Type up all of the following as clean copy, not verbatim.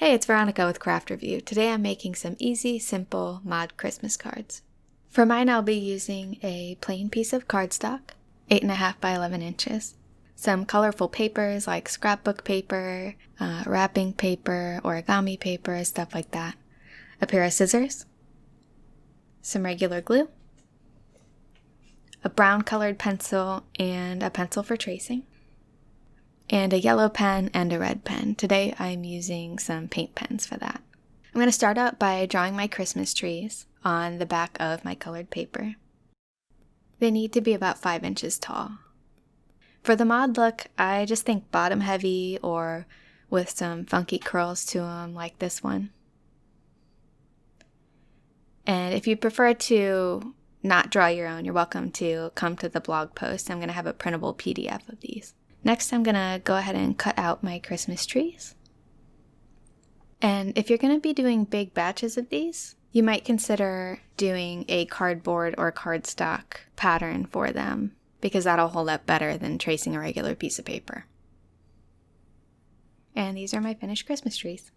Hey, it's Veronica with Craft Review. Today I'm making some easy, simple mod Christmas cards. For mine, I'll be using a plain piece of cardstock, 8.5 by 11 inches, some colorful papers like scrapbook paper, wrapping paper, origami paper, stuff like that, a pair of scissors, some regular glue, a brown colored pencil and a pencil for tracing, and a yellow pen and a red pen. Today I'm using some paint pens for that. I'm going to start out by drawing my Christmas trees on the back of my colored paper. They need to be about 5 inches tall. For the mod look, I just think bottom heavy or with some funky curls to them like this one. And if you prefer to not draw your own, you're welcome to come to the blog post. I'm going to have a printable PDF of these. Next, I'm going to go ahead and cut out my Christmas trees. And if you're going to be doing big batches of these, you might consider doing a cardboard or cardstock pattern for them, because that'll hold up better than tracing a regular piece of paper. And these are my finished Christmas trees.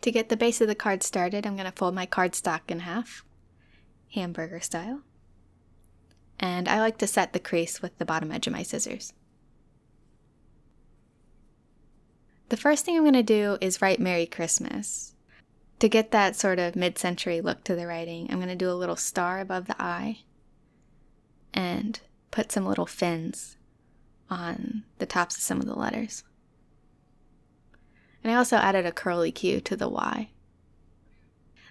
To get the base of the card started, I'm going to fold my cardstock in half, hamburger style. And I like to set the crease with the bottom edge of my scissors. The first thing I'm going to do is write Merry Christmas. To get that sort of mid-century look to the writing, I'm going to do a little star above the I and put some little fins on the tops of some of the letters. And I also added a curly Q to the Y.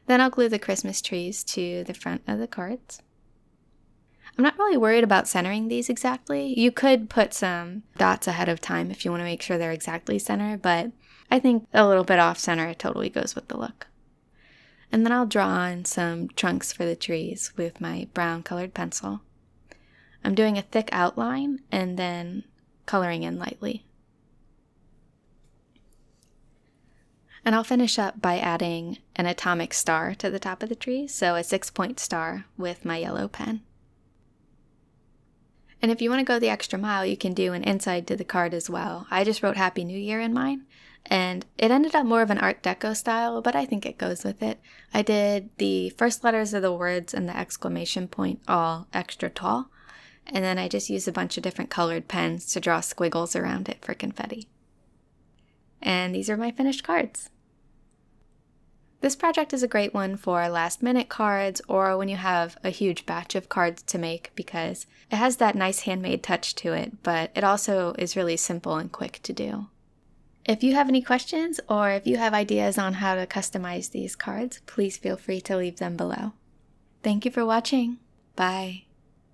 Then I'll glue the Christmas trees to the front of the cards. I'm not really worried about centering these exactly. You could put some dots ahead of time if you want to make sure they're exactly centered, but I think a little bit off center totally goes with the look. And then I'll draw on some trunks for the trees with my brown colored pencil. I'm doing a thick outline and then coloring in lightly. And I'll finish up by adding an atomic star to the top of the tree, so a 6-point star with my yellow pen. And if you want to go the extra mile, you can do an inside to the card as well. I just wrote Happy New Year in mine, and it ended up more of an Art Deco style, but I think it goes with it. I did the first letters of the words and the exclamation point all extra tall, and then I just used a bunch of different colored pens to draw squiggles around it for confetti. And these are my finished cards. This project is a great one for last-minute cards or when you have a huge batch of cards to make because it has that nice handmade touch to it, but it also is really simple and quick to do. If you have any questions or if you have ideas on how to customize these cards, please feel free to leave them below. Thank you for watching. Bye.